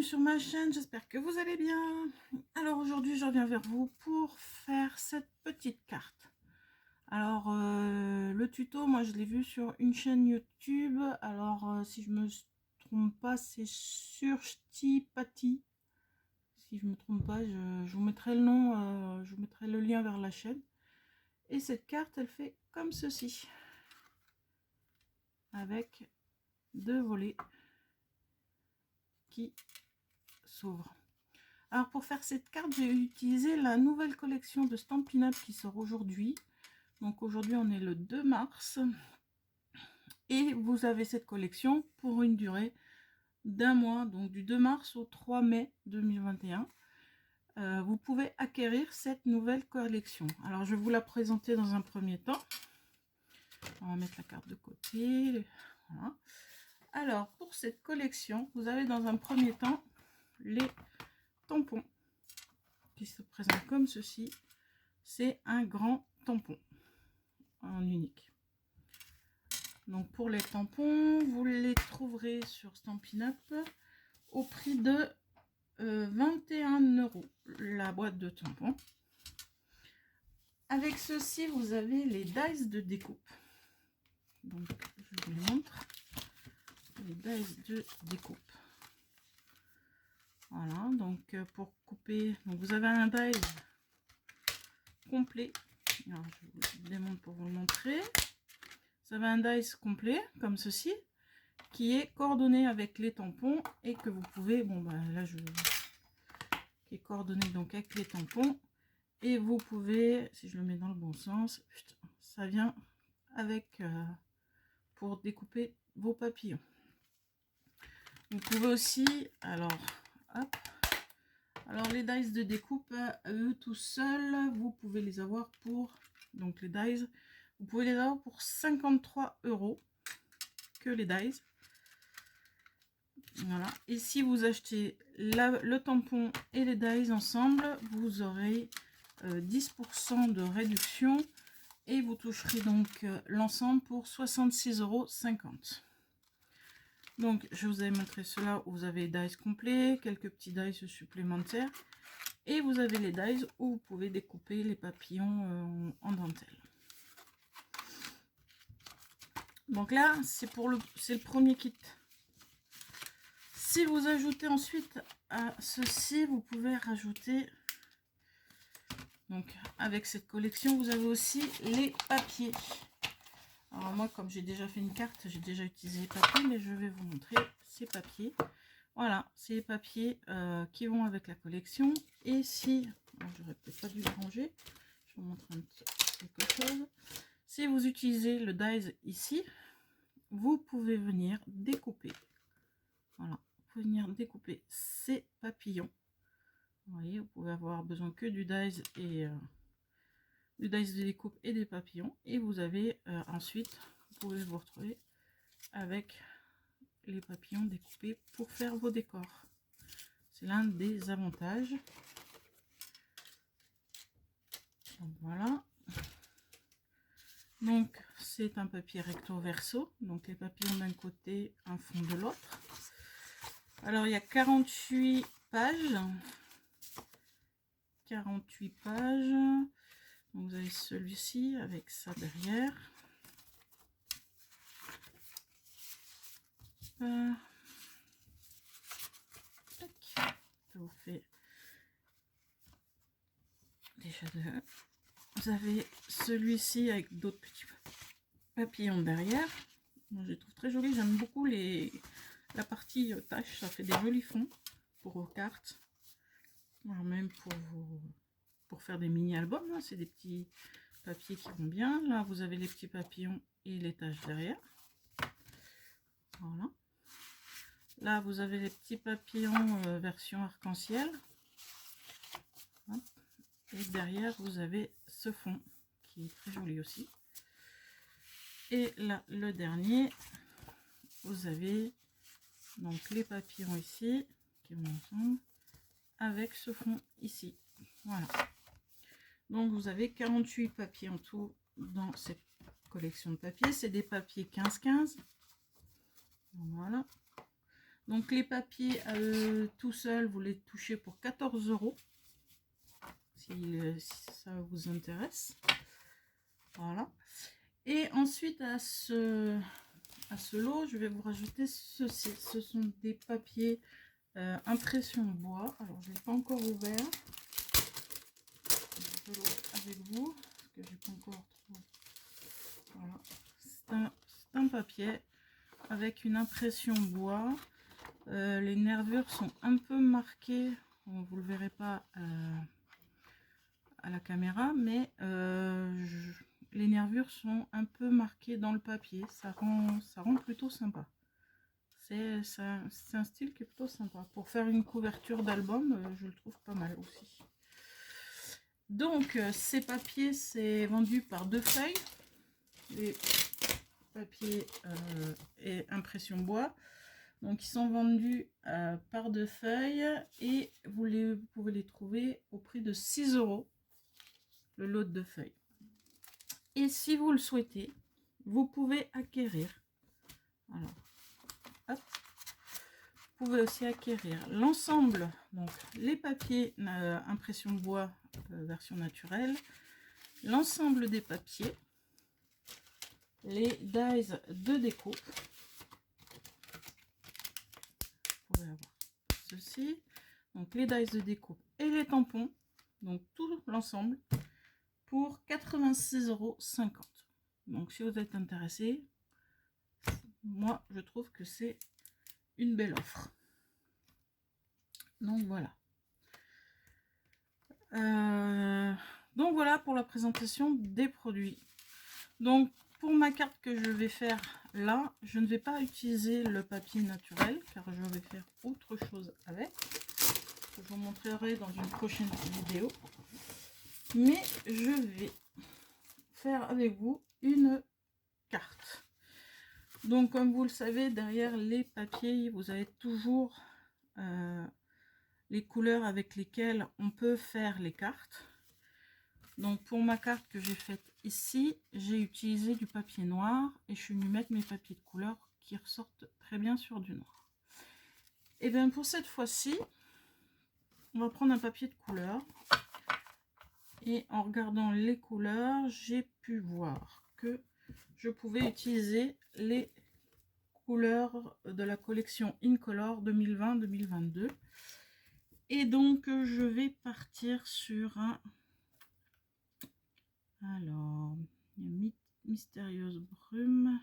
sur ma chaîne, j'espère que vous allez bien. Alors aujourd'hui je reviens vers vous pour faire cette petite carte. Alors le tuto, moi je l'ai vu sur une chaîne YouTube. Alors si je me trompe pas, c'est sur Ch'tipati. Si je me trompe pas, je vous mettrai le nom, je vous mettrai le lien vers la chaîne. Et cette carte, elle fait comme ceci, avec deux volets qui s'ouvrent. Alors pour faire cette carte, j'ai utilisé la nouvelle collection de Stampin' Up qui sort aujourd'hui. Donc aujourd'hui on est le 2 mars. Et vous avez cette collection pour une durée d'un mois, donc du 2 mars au 3 mai 2021. Vous pouvez acquérir cette nouvelle collection. Alors je vais vous la présenter dans un premier temps. On va mettre la carte de côté. Voilà. Alors pour cette collection, vous avez dans un premier temps les tampons qui se présentent comme ceci. C'est un grand tampon en unique. Donc pour les tampons, vous les trouverez sur Stampin' Up au prix de 21 € la boîte de tampons. Avec ceci, vous avez les dies de découpe. Donc je vous les montre. Les dies de découpe. Voilà, donc pour couper, donc vous avez un dies complet. Alors, je vous le démontre pour vous le montrer. Vous avez un dies complet comme ceci, qui est coordonné avec les tampons et que vous pouvez, bon bah là qui est coordonné donc avec les tampons, et vous pouvez, si je le mets dans le bon sens, ça vient avec pour découper vos papillons. Vous pouvez aussi, alors hop, alors les dies de découpe, eux tout seuls, vous pouvez les avoir pour, donc les dies, vous pouvez les avoir pour 53 € que les dies. Voilà. Et si vous achetez le tampon et les dies ensemble, vous aurez 10% de réduction et vous toucherez donc l'ensemble pour 66,50 €. Donc je vous ai montré cela où vous avez les dies complets, quelques petits dies supplémentaires, et vous avez les dies où vous pouvez découper les papillons en dentelle. Donc là c'est le premier kit. Si vous ajoutez ensuite à ceci, vous pouvez rajouter, donc avec cette collection, vous avez aussi les papiers. Alors moi, comme j'ai déjà fait une carte, j'ai déjà utilisé les papiers, mais je vais vous montrer ces papiers. Voilà, c'est les papiers qui vont avec la collection. Et si, j'aurais peut-être pas dû le ranger, je vous montre quelque chose. Si vous utilisez le dies ici, vous pouvez venir découper. Voilà. Venir découper ces papillons. Vous voyez, vous pouvez avoir besoin que du dies et du dies de découpe et des papillons, et vous avez ensuite, vous pouvez vous retrouver avec les papillons découpés pour faire vos décors. C'est l'un des avantages. Donc voilà. Donc c'est un papier recto verso, donc les papillons d'un côté, un fond de l'autre. Alors il y a 48 pages. 48 pages. Donc, vous avez celui-ci avec ça derrière. Ça vous fait déjà deux. Vous avez celui-ci avec d'autres petits papillons derrière. Moi, je les trouve très jolis. J'aime beaucoup la partie tâche. Ça fait des jolis fonds pour vos cartes. Alors, même pour faire des mini-albums. C'est des petits papiers qui vont bien. Là, vous avez les petits papillons et les taches derrière. Voilà. Là, vous avez les petits papillons version arc-en-ciel. Et derrière, vous avez ce fond qui est très joli aussi. Et là, le dernier, vous avez donc les papillons ici qui vont ensemble avec ce fond ici. Voilà. Donc, vous avez 48 papiers en tout dans cette collection de papiers. C'est des papiers 15-15. Voilà. Donc les papiers tout seuls, vous les touchez pour 14 € si ça vous intéresse. Voilà. Et ensuite à ce lot, je vais vous rajouter ceci. Ce sont des papiers impression bois. Alors je l'ai pas encore ouvert. Je vais l'ouvrir avec vous parce que j'ai pas encore trop. Voilà. C'est un papier avec une impression bois. Les nervures sont un peu marquées. Vous le verrez pas à la caméra, mais les nervures sont un peu marquées dans le papier. Ça rend plutôt sympa. C'est un style qui est plutôt sympa. Pour faire une couverture d'album, je le trouve pas mal aussi. Donc, ces papiers, c'est vendu par 2 feuilles. Les papiers et impression bois. Donc, ils sont vendus par 2 feuilles et vous pouvez les trouver au prix de 6 €, le lot de 2 feuilles. Et si vous le souhaitez, vous pouvez acquérir. Alors, hop. Vous pouvez aussi acquérir l'ensemble, donc les papiers impression bois version naturelle, l'ensemble des papiers, les dies de découpe. Vous pouvez avoir ceci, donc les dies de découpe et les tampons, donc tout l'ensemble pour 86,50 €. Donc si vous êtes intéressé, moi je trouve que c'est une belle offre. Donc voilà. Donc voilà pour la présentation des produits. Donc pour ma carte que je vais faire là, je ne vais pas utiliser le papier naturel car je vais faire autre chose avec. Je vous montrerai dans une prochaine vidéo. Mais je vais faire avec vous une carte. Donc comme vous le savez, derrière les papiers, vous avez toujours les couleurs avec lesquelles on peut faire les cartes. Donc pour ma carte que j'ai faite ici, j'ai utilisé du papier noir et je suis venue mettre mes papiers de couleur qui ressortent très bien sur du noir. Et bien pour cette fois-ci, on va prendre un papier de couleur. Et en regardant les couleurs, j'ai pu voir que je pouvais utiliser les couleurs de la collection Incolor 2020-2022. Et donc je vais partir sur un... Alors, Mystérieuse Brume.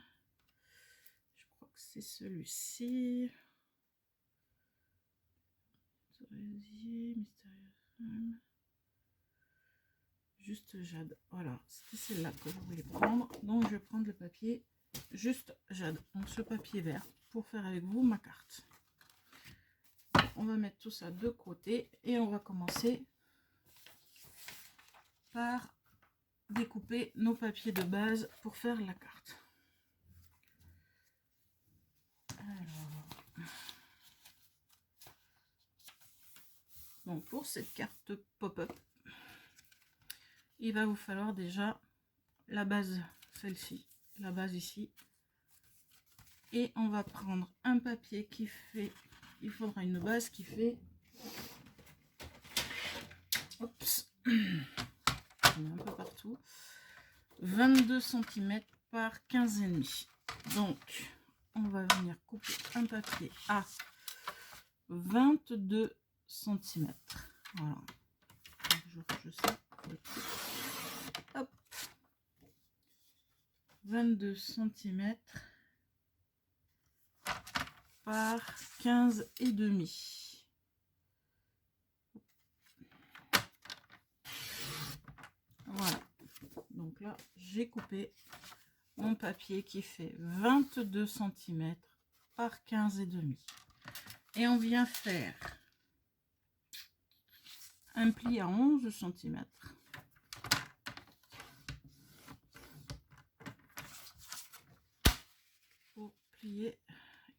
Je crois que c'est celui-ci. Mystérieuse Brume. Juste Jade. Voilà, c'était celle-là que je voulais prendre. Donc je vais prendre le papier Juste Jade. Donc ce papier vert pour faire avec vous ma carte. On va mettre tout ça de côté et on va commencer par découper nos papiers de base pour faire la carte. Alors, donc pour cette carte pop-up, il va vous falloir déjà la base, celle-ci, la base ici. Et on va prendre un papier qui fait, il faudra une base qui fait, oups, on est un peu partout, 22 cm par 15,5. Donc, on va venir couper un papier à 22 cm. Voilà. Je sais. Hop. 22 cm par 15,5. Voilà. Donc là, j'ai coupé mon papier qui fait 22 cm par 15,5. Et on vient faire un pli à 11 cm. Pour plier,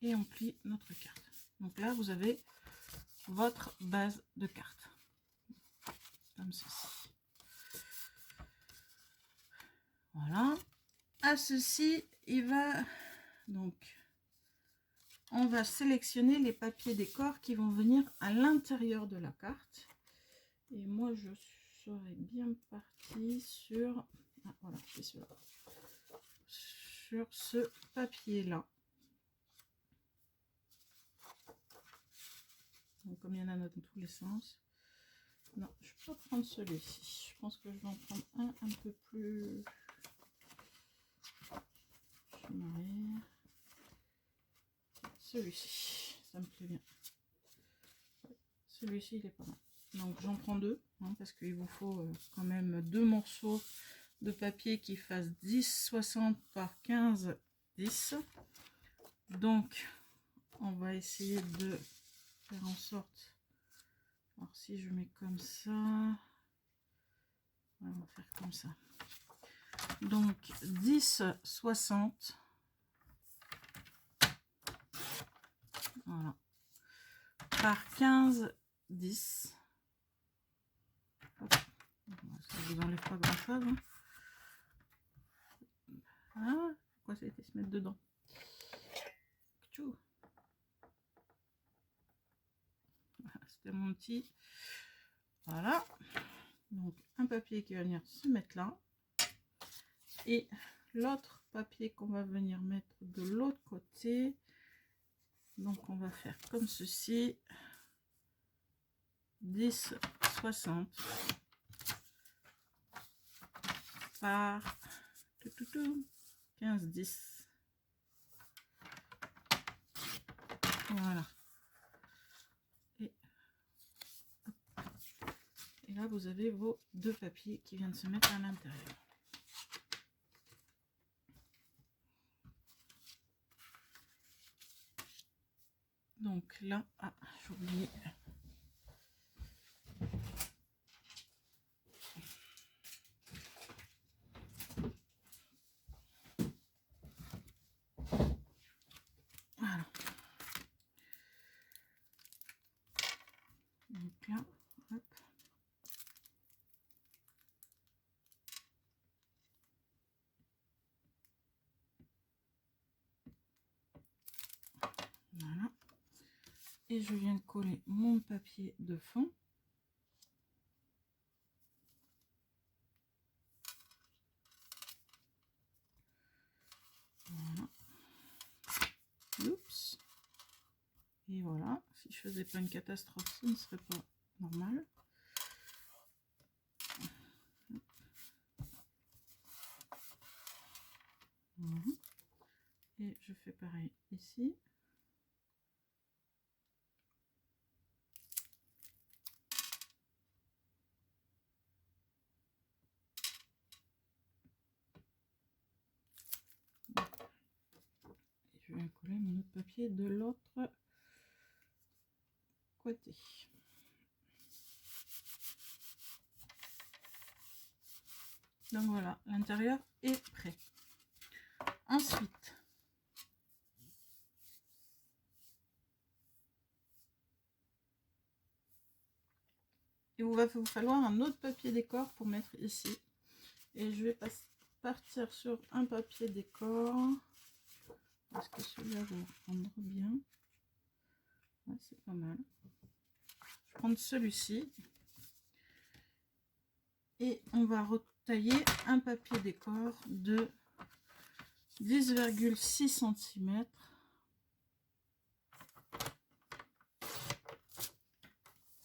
et on plie notre carte. Donc là, vous avez votre base de carte. Comme ceci. Voilà. À ceci, il va donc on va sélectionner les papiers décor qui vont venir à l'intérieur de la carte. Et moi, je serais bien partie sur... Ah, voilà, c'est celui-là. Sur ce papier-là. Donc, comme il y en a dans tous les sens. Non, je ne peux pas prendre celui-ci. Je pense que je vais en prendre un peu plus... Je m'arrête. Celui-ci, ça me plaît bien. Celui-ci, il est pas mal. Donc, j'en prends deux, hein, parce qu'il vous faut quand même deux morceaux de papier qui fassent 10,60 par 15,10. Donc, on va essayer de faire en sorte... Alors, si je mets comme ça... On va faire comme ça. Donc, 10,60. Voilà. Par 15,10. Ça vous enlève pas grand chose. Hein. Ah, pourquoi ça a été se mettre dedans? C'était mon petit. Voilà. Donc, un papier qui va venir se mettre là. Et l'autre papier qu'on va venir mettre de l'autre côté. Donc, on va faire comme ceci. 10,60 par 15,10. Voilà. Et là, vous avez vos deux papiers qui viennent se mettre à l'intérieur. Donc là, ah, j'ai oublié. Voilà. Donc là, hop. Voilà. Et je viens coller mon papier de fond. Voilà. Oups. Et voilà. Si je faisais pas une catastrophe, ce ne serait pas normal. Voilà. Et je fais pareil ici. Je vais coller mon autre papier de l'autre côté. Donc voilà, l'intérieur est prêt. Ensuite, il va vous falloir un autre papier décor pour mettre ici. Et je vais partir sur un papier décor. Parce que celui-là va prendre bien. Ouais, c'est pas mal. Je vais prendre celui-ci. Et on va retailler un papier décor de 10,6 cm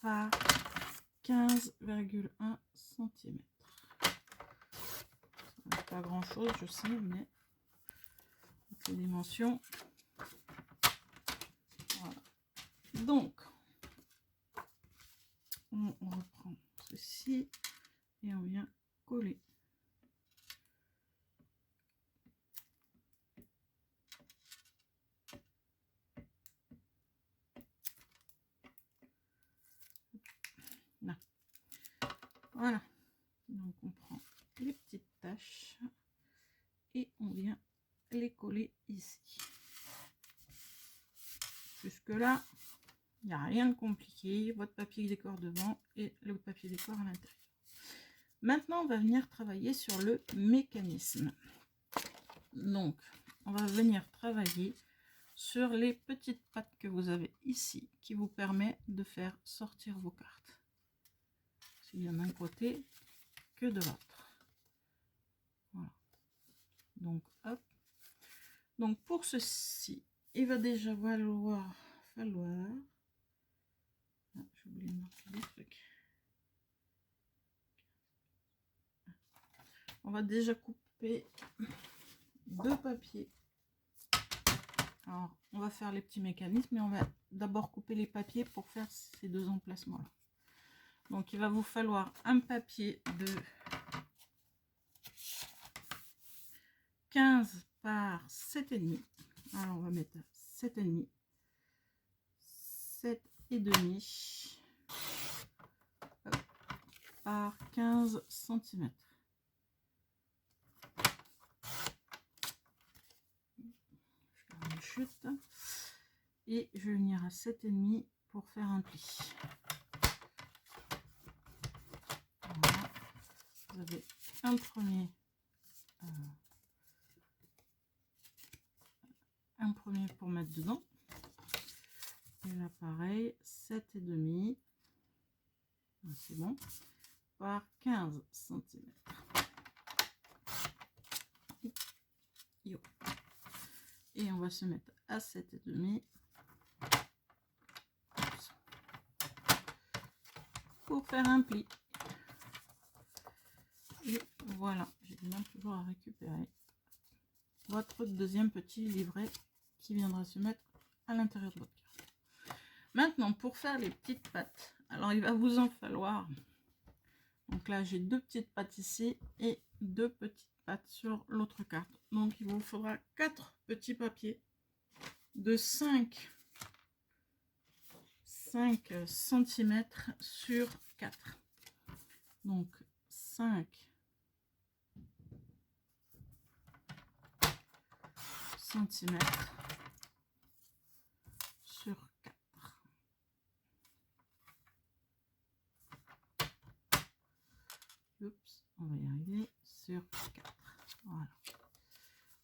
par 15,1 cm. Pas grand chose, je sais, mais les dimensions. Voilà. Donc, on reprend ceci et on vient coller. Là. Voilà. Donc, on prend les petites taches et on vient les coller ici. Jusque là, il n'y a rien de compliqué. Votre papier décor devant et le papier décor à l'intérieur. Maintenant, on va venir travailler sur le mécanisme. Donc, on va venir travailler sur les petites pattes que vous avez ici, qui vous permet de faire sortir vos cartes. C'est bien d'un côté que de l'autre. Voilà. Donc, hop. Donc, pour ceci, il va déjà falloir... Ah, j'ai oublié de marquer des trucs. On va déjà couper 2 papiers. Alors, on va faire les petits mécanismes, mais on va d'abord couper les papiers pour faire ces 2 emplacements-là. Donc, il va vous falloir un papier de 15 par 7,5. Alors, on va mettre 7,5. 7,5 par 15 cm. Je chute. Et je vais venir à 7,5 pour faire un pli. Voilà. Vous avez un premier pour mettre dedans. Et là pareil, 7,5, c'est bon, par 15 cm. Et on va se mettre à 7,5 pour faire un pli. Et voilà, j'ai bien toujours à récupérer votre deuxième petit livret qui viendra se mettre à l'intérieur de votre carte. Maintenant, pour faire les petites pattes, alors il va vous en falloir, donc là j'ai 2 petites pattes ici et 2 petites pattes sur l'autre carte. Donc il vous faudra 4 petits papiers de 5 cm sur 4. Donc 5 cm sur 4. Oups, on va y arriver, sur 4. Voilà.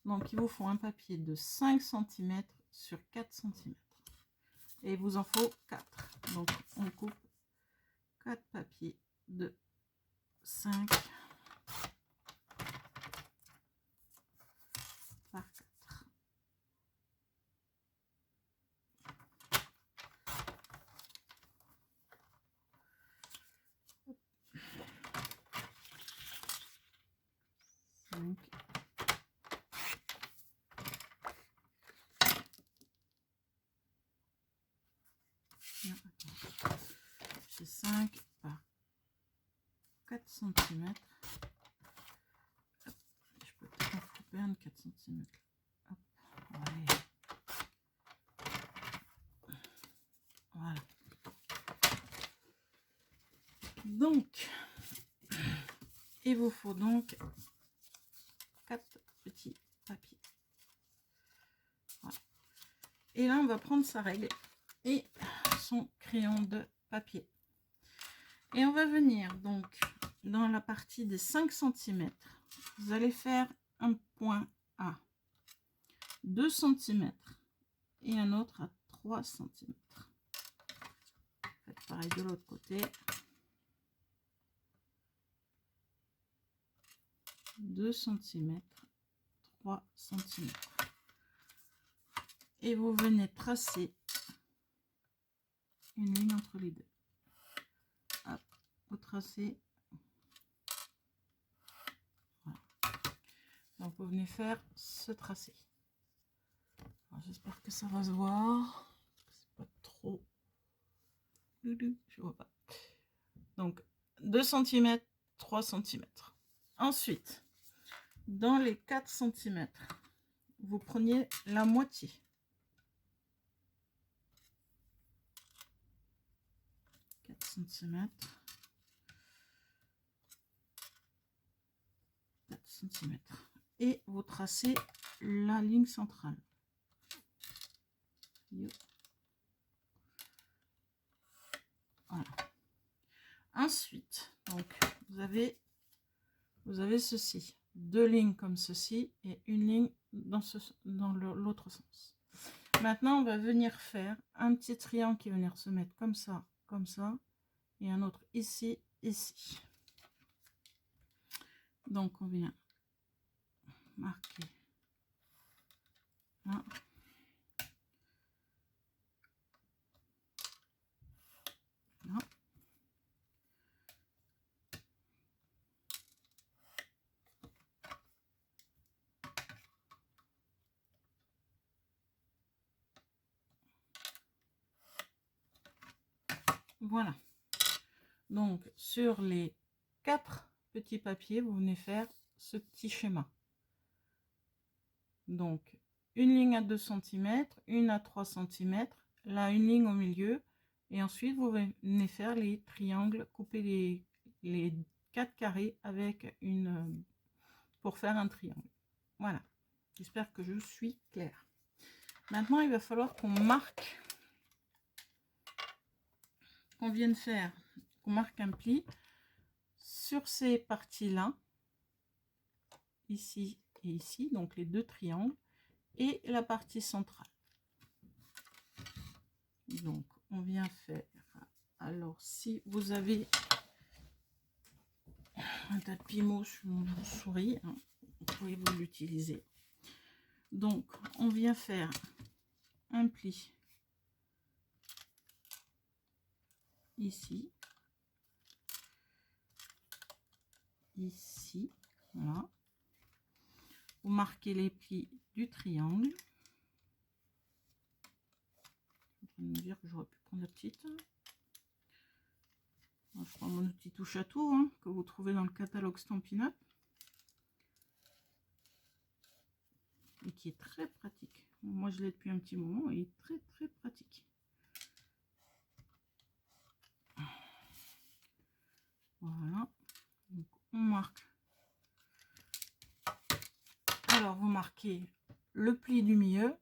Donc il vous faut un papier de 5 cm sur 4 cm. Et il vous en faut 4. Donc on coupe 4 papiers de 5 par 4. J'ai 5 par 4 cm. Je peux peut-être en couper un de 4 cm. Hop. Ouais. Voilà. Donc, il vous faut donc 4 petits papiers. Voilà. Et là, on va prendre sa règle et son crayon de papier. Et on va venir donc dans la partie des 5 cm. Vous allez faire un point à 2 cm et un autre à 3 cm. Faites pareil de l'autre côté. 2 cm, 3 cm. Et vous venez tracer une ligne entre les deux. Hop, vous tracez. Voilà. Donc vous venez faire ce tracé. J'espère que ça va se voir. C'est pas trop. Je vois pas. Donc 2 cm, 3 cm. Ensuite, dans les 4 cm, vous preniez la moitié. 4 cm. 4 cm. Et vous tracez la ligne centrale. Voilà. Ensuite, donc vous avez ceci, 2 lignes comme ceci et une ligne dans l'autre sens. Maintenant, on va venir faire un petit triangle qui va venir se mettre comme ça, et un autre ici, ici. Donc, on vient marquer là. Là. Voilà. Donc, sur les 4 petits papiers, vous venez faire ce petit schéma. Donc, une ligne à 2 cm, une à 3 cm, là, une ligne au milieu. Et ensuite, vous venez faire les triangles, couper les 4 carrés avec une pour faire un triangle. Voilà. J'espère que je suis claire. Maintenant, il va falloir qu'on marque, qu'on vienne faire, qu'on marque un pli sur ces parties-là, ici et ici, donc les 2 triangles, et la partie centrale. Donc, on vient faire, alors si vous avez un tapis mot sur mon souris, hein, vous pouvez vous l'utiliser. Donc, on vient faire un pli ici, ici, voilà. Vous marquez les plis du triangle. Je vais me dire que j'aurais pu prendre la petite. Je prends mon outil touche à tout, hein, que vous trouvez dans le catalogue Stampin' Up. Et qui est très pratique. Moi, je l'ai depuis un petit moment et il est très très pratique. Voilà. Donc, on marque. Alors, vous marquez le pli du milieu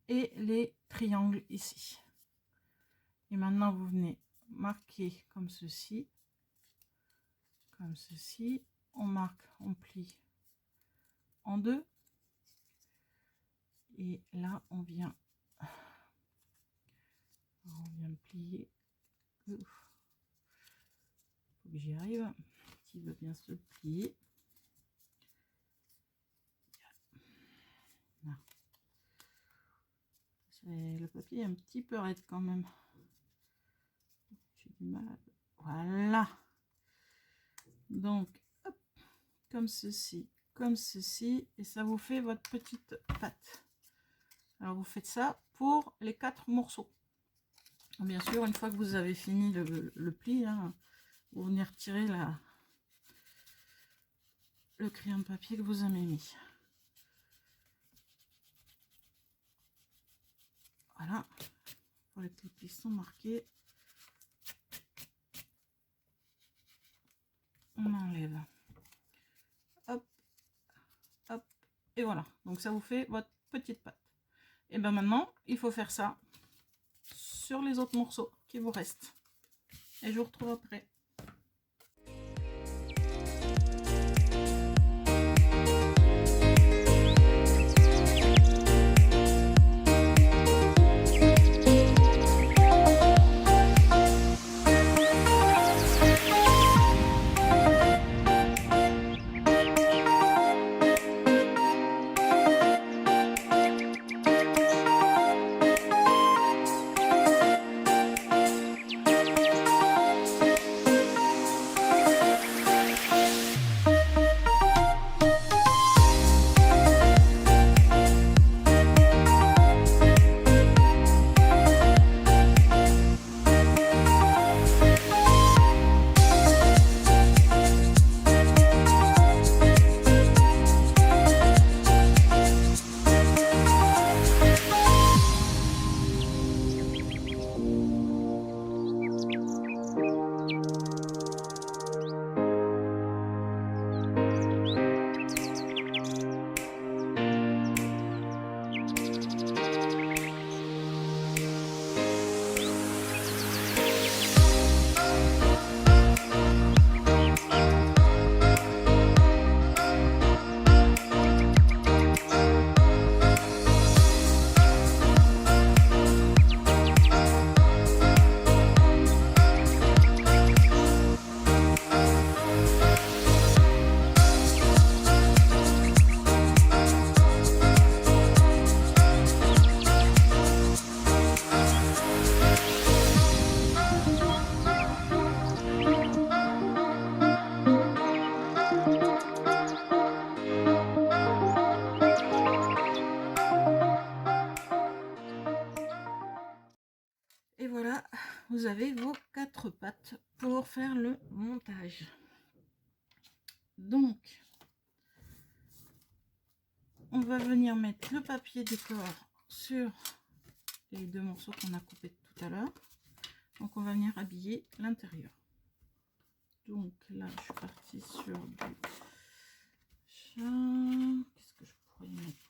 et les triangles ici. Et maintenant, vous venez marquer comme ceci. Comme ceci. On marque, on plie en 2. Et là, on vient plier. Il faut que j'y arrive. Qui veut bien se plier. Là. Le papier est un petit peu raide quand même. J'ai du mal. Voilà. Donc, hop, comme ceci, et ça vous fait votre petite pâte. Alors, vous faites ça pour les 4 morceaux. Bien sûr, une fois que vous avez fini le pli, hein, vous venez retirer le crayon de papier que vous avez mis. Voilà, pour les plis sont marqués. On enlève. Hop, hop, et voilà. Donc ça vous fait votre petite pâte. Et bien maintenant, il faut faire ça sur les autres morceaux qui vous restent. Et je vous retrouve après. vous avez vos 4 pattes pour faire le montage. Donc, on va venir mettre le papier décor sur les 2 morceaux qu'on a coupés tout à l'heure. Donc, on va venir habiller l'intérieur. Donc là, je suis partie sur du chat. Qu'est-ce que je pourrais mettre?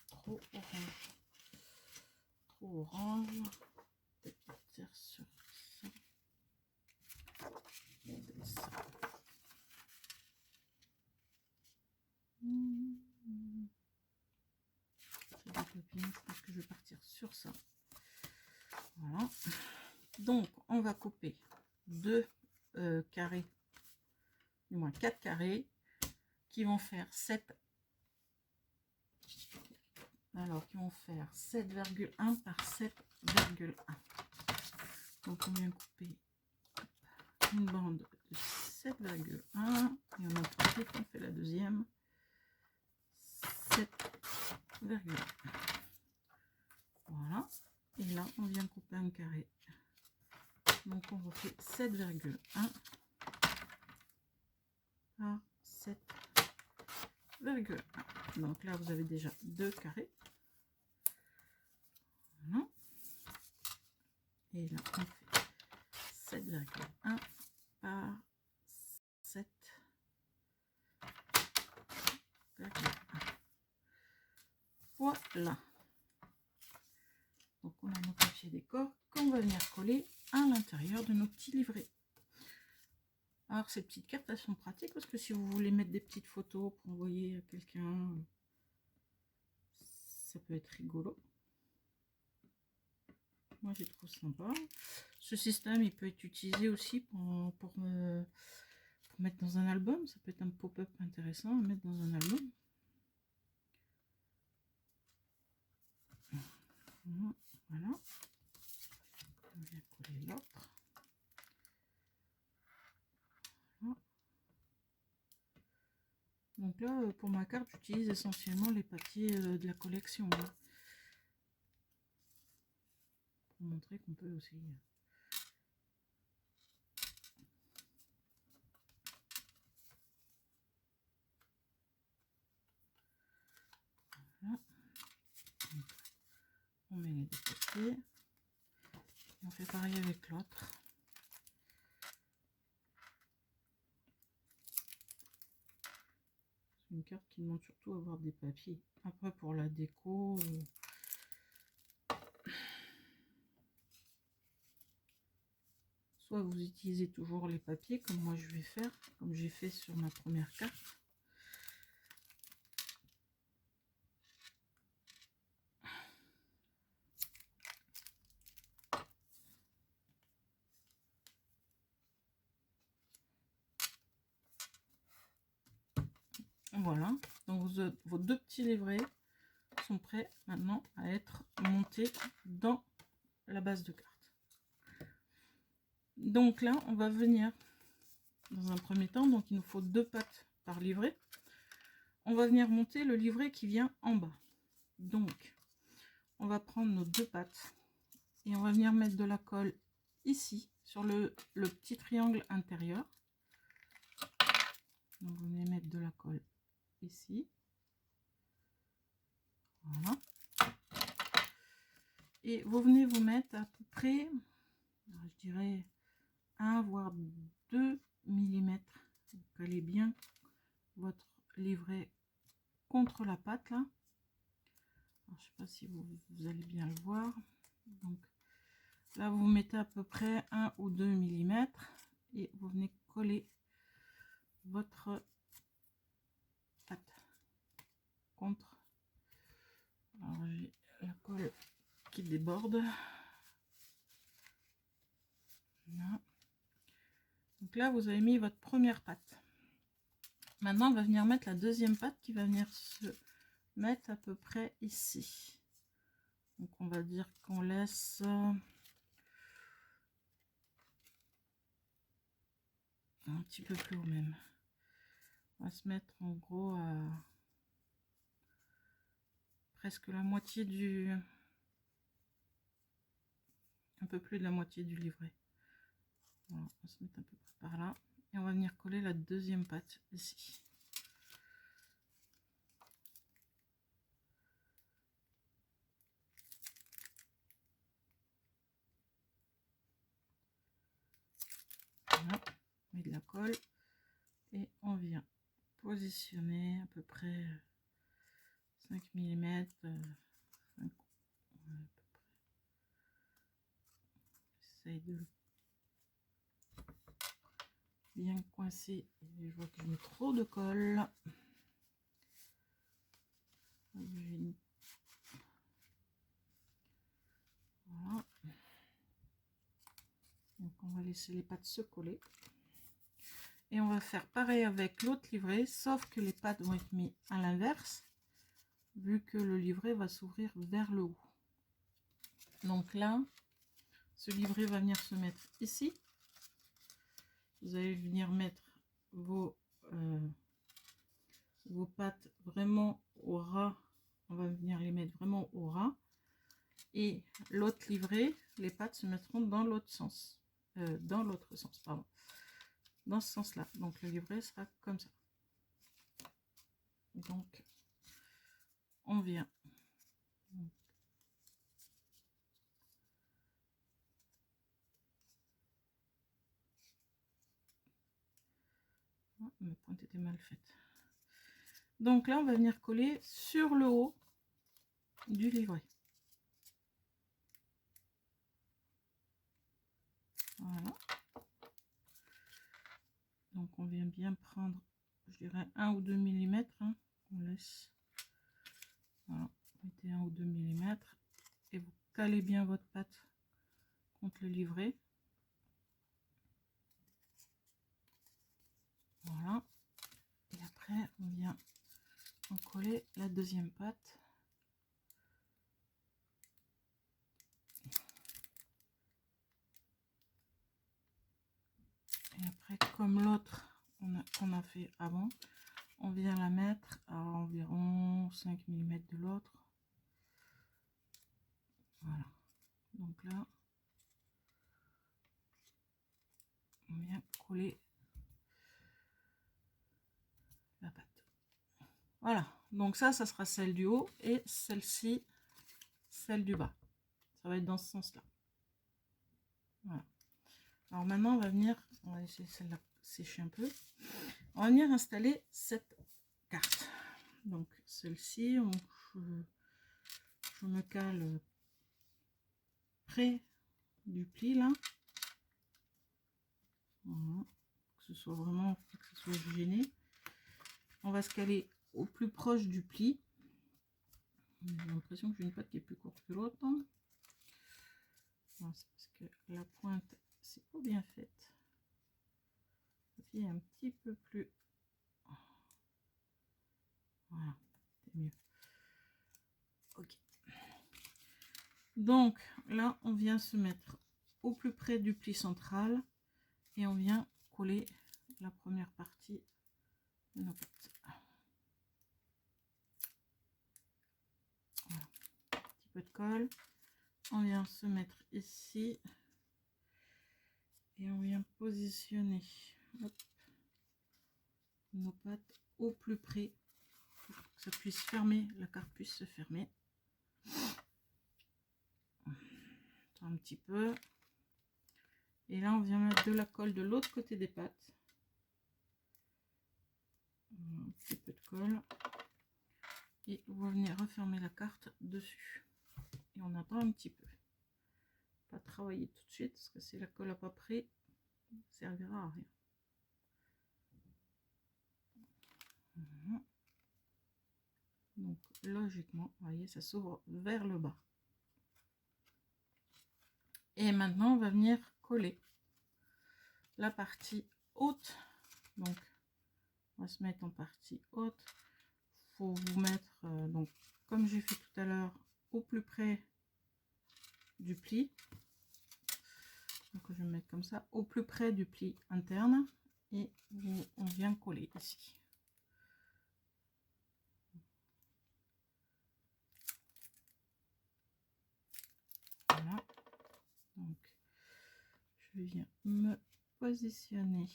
Trop orange. Trop orange. Peut-être partir sur ça. Et ça. C'est des copines, je pense que je vais partir sur ça. Voilà. Donc, on va couper 2 carrés, du moins 4 carrés, qui vont faire 7. Alors, qui vont faire 7,1 par 7,1. Donc, on vient couper une bande de 7,1 et on en profite, on fait la deuxième 7,1. Voilà. Et là, on vient couper un carré. Donc, on refait 7,1 par 7,1. Donc là, vous avez déjà 2 carrés. Voilà. Et là, on fait 7,1 par 7,1. Voilà. Donc on a nos papiers décor qu'on va venir coller à l'intérieur de nos petits livrets. Alors ces petites cartes, elles sont pratiques parce que si vous voulez mettre des petites photos pour envoyer à quelqu'un, ça peut être rigolo. Moi j'ai trouvé sympa. Ce système il peut être utilisé aussi pour mettre dans un album. Ça peut être un pop-up intéressant à mettre dans un album. Voilà. On vient coller l'autre. Voilà. Donc là, pour ma carte, j'utilise essentiellement les papiers de la collection. Hein, pour montrer qu'on peut aussi... Voilà. Donc, on met les 2 papiers. Et on fait pareil avec l'autre. C'est une carte qui demande surtout à avoir des papiers. Après, pour la déco... soit vous utilisez toujours les papiers, comme moi je vais faire, comme j'ai fait sur ma première carte. Voilà, donc vos 2 petits livrets sont prêts maintenant à être montés dans la base de carte. Donc là, on va venir, dans un premier temps, donc il nous faut 2 pattes par livret. On va venir monter le livret qui vient en bas. Donc, on va prendre nos 2 pattes et on va venir mettre de la colle ici, sur le petit triangle intérieur. Donc, vous venez mettre de la colle ici. Voilà. Et vous venez vous mettre à peu près, je dirais, 1 voire 2 mm. Vous collez bien votre livret contre la pâte là. Alors, je sais pas si vous allez bien le voir. Donc là vous mettez à peu près 1 ou 2 mm et vous venez coller votre pâte contre. Alors j'ai la colle qui déborde. Là. Donc là vous avez mis votre première pâte. Maintenant on va venir mettre la deuxième pâte qui va venir se mettre à peu près ici. Donc on va dire qu'on laisse un petit peu plus haut même. On va se mettre en gros à presque la moitié du... un peu plus de la moitié du livret. Voilà, on va se mettre à peu près par là. Et on va venir coller la deuxième patte ici. Voilà, on met de la colle et on vient positionner à peu près 5 mm. J'essaye de bien coincer. Je vois que je mets trop de colle. Voilà. Donc on va laisser les pattes se coller. Et on va faire pareil avec l'autre livret, sauf que les pattes vont être mises à l'inverse, vu que le livret va s'ouvrir vers le haut. Donc là, ce livret va venir se mettre ici. Vous allez venir mettre vos pattes vraiment au ras. On va venir les mettre vraiment au ras. Et l'autre livret, les pattes se mettront dans l'autre sens. Dans l'autre sens, pardon. Dans ce sens-là. Donc le livret sera comme ça. Donc on vient. Oh, ma pointe était mal faite. Donc là, on va venir coller sur le haut du livret. Voilà. Donc on vient bien prendre, je dirais 1 ou 2 mm. Hein. On laisse. Voilà. Mettez 1 ou 2 mm. Et vous calez bien votre patte contre le livret. Voilà. Et après, on vient en coller la deuxième patte. Et après, comme l'autre qu'on a fait avant, on vient la mettre à environ 5 mm de l'autre. Voilà. Donc là, on vient coller la patte. Voilà. Donc ça sera celle du haut et celle-ci, celle du bas. Ça va être dans ce sens-là. Voilà. Alors maintenant, on va laisser celle-là sécher un peu. On va venir installer cette carte. Donc celle-ci, je me cale près du pli là. Voilà. Que ce soit vraiment, que ce soit gêné. On va se caler au plus proche du pli. J'ai l'impression que j'ai une patte qui est plus courte que l'autre. C'est parce que la pointe, c'est pas bien faite. Est un petit peu plus. Voilà, c'est mieux. Ok. Donc là, on vient se mettre au plus près du pli central et on vient coller la première partie de nos pattes. Voilà. Un petit peu de colle. On vient se mettre ici et on vient positionner nos pattes au plus près pour que ça puisse fermer, la carte puisse se fermer. Un petit peu. Et là, on vient mettre de la colle de l'autre côté des pattes. Un petit peu de colle. Et on va venir refermer la carte dessus. Et on attend un petit peu. Pas travailler tout de suite, parce que si la colle n'a pas pris, ça ne servira à rien. Donc, logiquement, vous voyez, ça s'ouvre vers le bas. Et maintenant, on va venir coller la partie haute. Donc, on va se mettre en partie haute. faut vous mettre, donc comme j'ai fait tout à l'heure, au plus près du pli. Donc je vais mettre comme ça, au plus près du pli interne, et on vient coller ici. Voilà. Donc je viens me positionner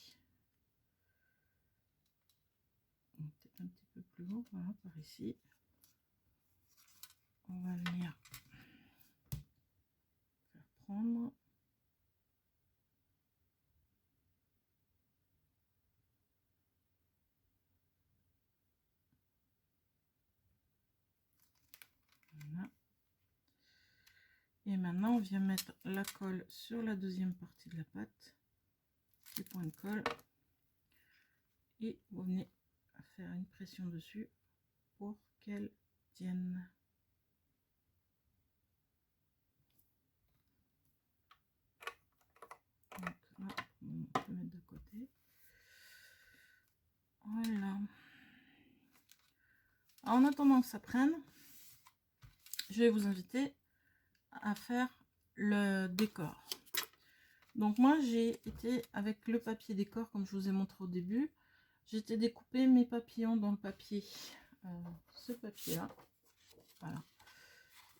peut-être un petit peu plus haut, voilà, par ici. On va venir faire prendre. Voilà. Et maintenant on vient mettre la colle sur la deuxième partie de la pâte, les points de colle, et vous venez faire une pression dessus pour qu'elle tienne. Donc là, on peut mettre de côté. Voilà. En attendant que ça prenne, je vais vous inviter à faire le décor. Donc moi j'ai été avec le papier décor, comme je vous ai montré au début. J'ai été découper mes papillons dans le papier, ce papier là, voilà.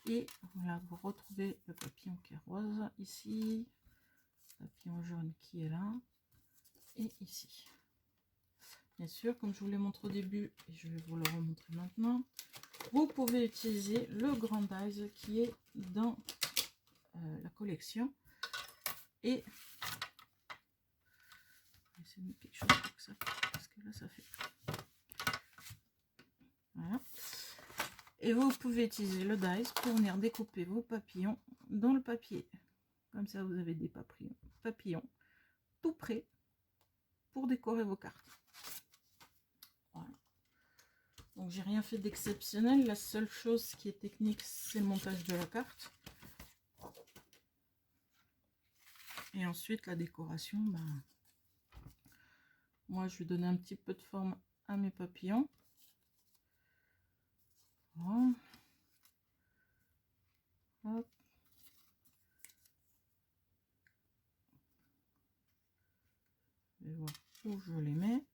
Et voilà, vous retrouvez le papillon qui est rose ici, papillon jaune qui est là, et ici. Bien sûr, comme je vous l'ai montré au début, et je vais vous le remontrer maintenant, vous pouvez utiliser le grand dies qui est dans la collection. Et on va essayer de mettre quelque chose pour que ça, parce que là ça fait. Voilà. Et vous pouvez utiliser le dies pour venir découper vos papillons dans le papier. Comme ça, vous avez des papillons tout prêts pour décorer vos cartes. Voilà. Donc j'ai rien fait d'exceptionnel. La seule chose qui est technique, c'est le montage de la carte. Et ensuite la décoration, ben, moi je vais donner un petit peu de forme à mes papillons. Voilà. Hop. Je vais voir où je les mets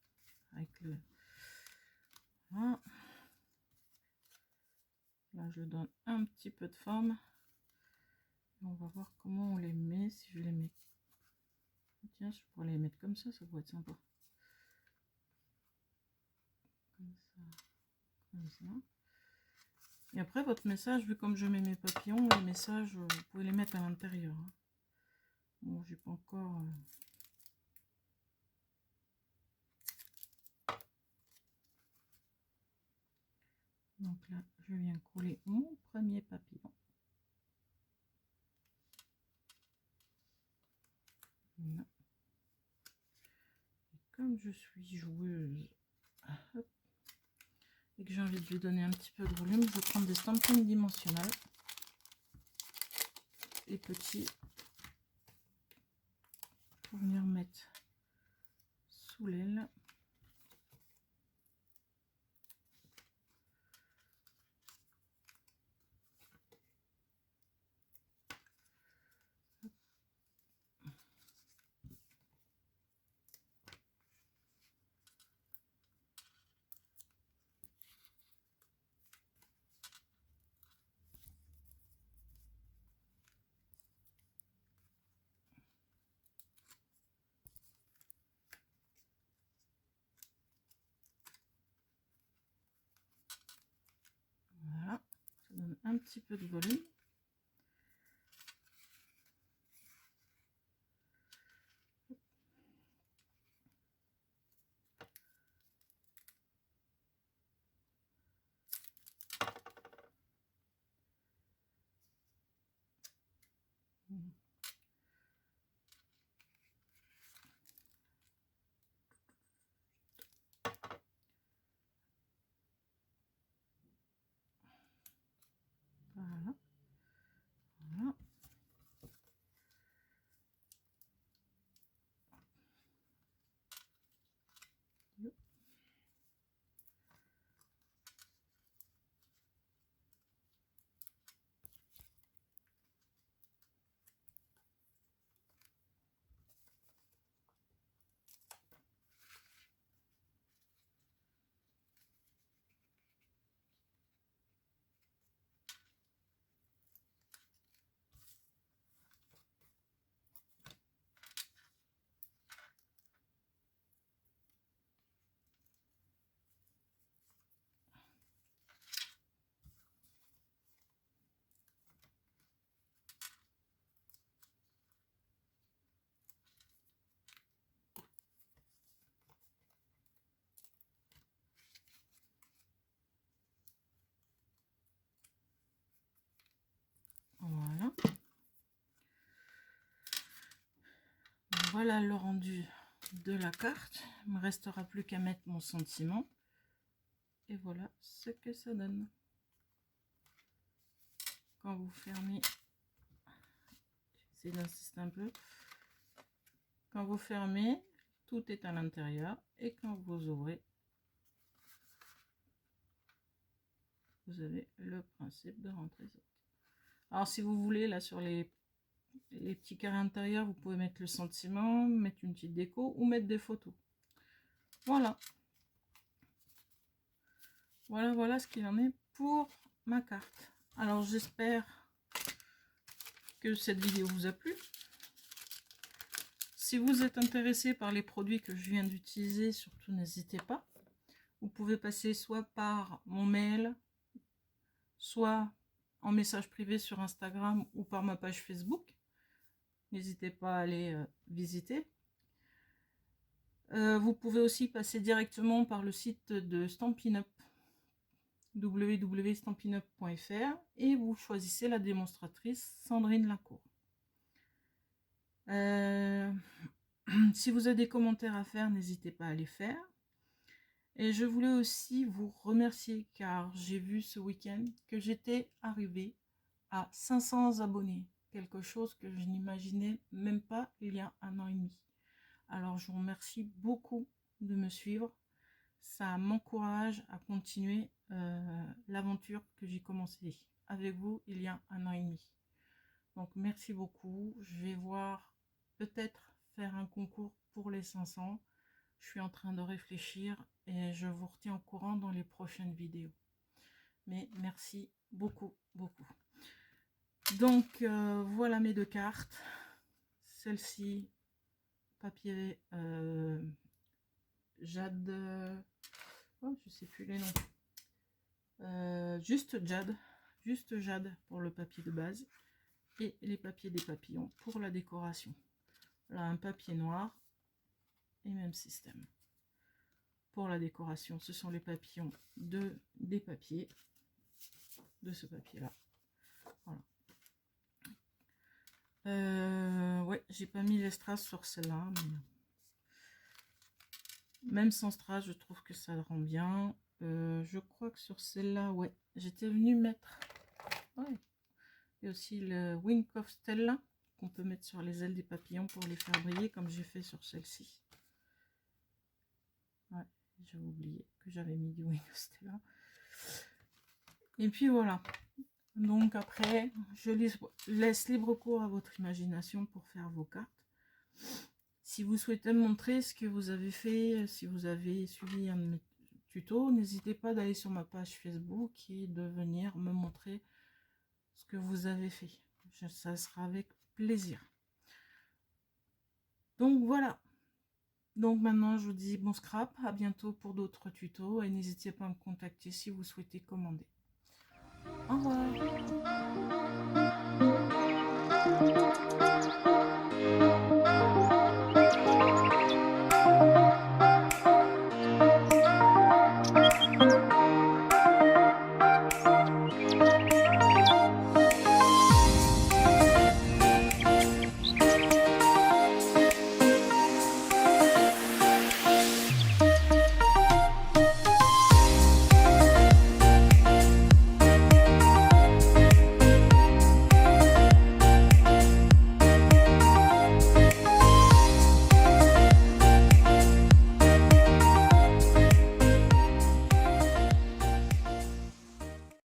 avec le. Voilà. Là je donne un petit peu de forme. On va voir comment on les met. Si je les mets, tiens, je pourrais les mettre comme ça pourrait être sympa. Comme ça, comme ça. Et après votre message, vu comme je mets mes papillons, les messages, vous pouvez les mettre à l'intérieur. Bon, j'ai pas encore. Donc là, je viens coller mon premier papillon. Voilà. Et comme je suis joueuse, hop, et que j'ai envie de lui donner un petit peu de volume, je vais prendre des stampings dimensionnels. Et petits. Pour venir mettre sous l'aile. Voilà, ça donne un petit peu de volume. Voilà. voilà le rendu de la carte. Il ne me restera plus qu'à mettre mon sentiment. Et voilà ce que ça donne. Quand vous fermez, j'essaie d'insister un peu. Quand vous fermez, tout est à l'intérieur. Et quand vous ouvrez, vous avez le principe de rentrée. Alors si vous voulez, là sur les petits carrés intérieurs, vous pouvez mettre le sentiment, mettre une petite déco ou mettre des photos. Voilà. Voilà ce qu'il en est pour ma carte. Alors j'espère que cette vidéo vous a plu. Si vous êtes intéressé par les produits que je viens d'utiliser, surtout n'hésitez pas. Vous pouvez passer soit par mon mail, soit en message privé sur Instagram ou par ma page Facebook. N'hésitez pas à aller visiter. Vous pouvez aussi passer directement par le site de Stampin' Up, www.stampinup.fr, et vous choisissez la démonstratrice Sandrine Lacour. Si vous avez des commentaires à faire, n'hésitez pas à les faire. Et je voulais aussi vous remercier car j'ai vu ce week-end que j'étais arrivée à 500 abonnés. Quelque chose que je n'imaginais même pas il y a 1 an et demi. Alors je vous remercie beaucoup de me suivre. Ça m'encourage à continuer l'aventure que j'ai commencée avec vous il y a 1 an et demi. Donc merci beaucoup. Je vais voir, peut-être faire un concours pour les 500. Je suis en train de réfléchir et je vous retiens au courant dans les prochaines vidéos. Mais merci beaucoup. Donc voilà mes 2 cartes. Celle-ci, papier jade, oh, je sais plus les noms, juste jade pour le papier de base, et les papiers des papillons pour la décoration. Là un papier noir et même système pour la décoration. Ce sont les papillons des papiers, de ce papier là. Voilà. Ouais, j'ai pas mis les strass sur celle-là, mais même sans strass, je trouve que ça rend bien. Je crois que sur celle-là, ouais, j'étais venue mettre. Ouais. Et aussi le Wing of Stella qu'on peut mettre sur les ailes des papillons pour les faire briller, comme j'ai fait sur celle-ci. Ouais, j'avais oublié que j'avais mis du Wing of Stella. Et puis voilà. Donc après, je laisse libre cours à votre imagination pour faire vos cartes. Si vous souhaitez me montrer ce que vous avez fait, si vous avez suivi un de mes tutos, n'hésitez pas d'aller sur ma page Facebook et de venir me montrer ce que vous avez fait. Ça sera avec plaisir. Donc voilà. Donc maintenant, je vous dis bon scrap. À bientôt pour d'autres tutos et n'hésitez pas à me contacter si vous souhaitez commander. Au revoir.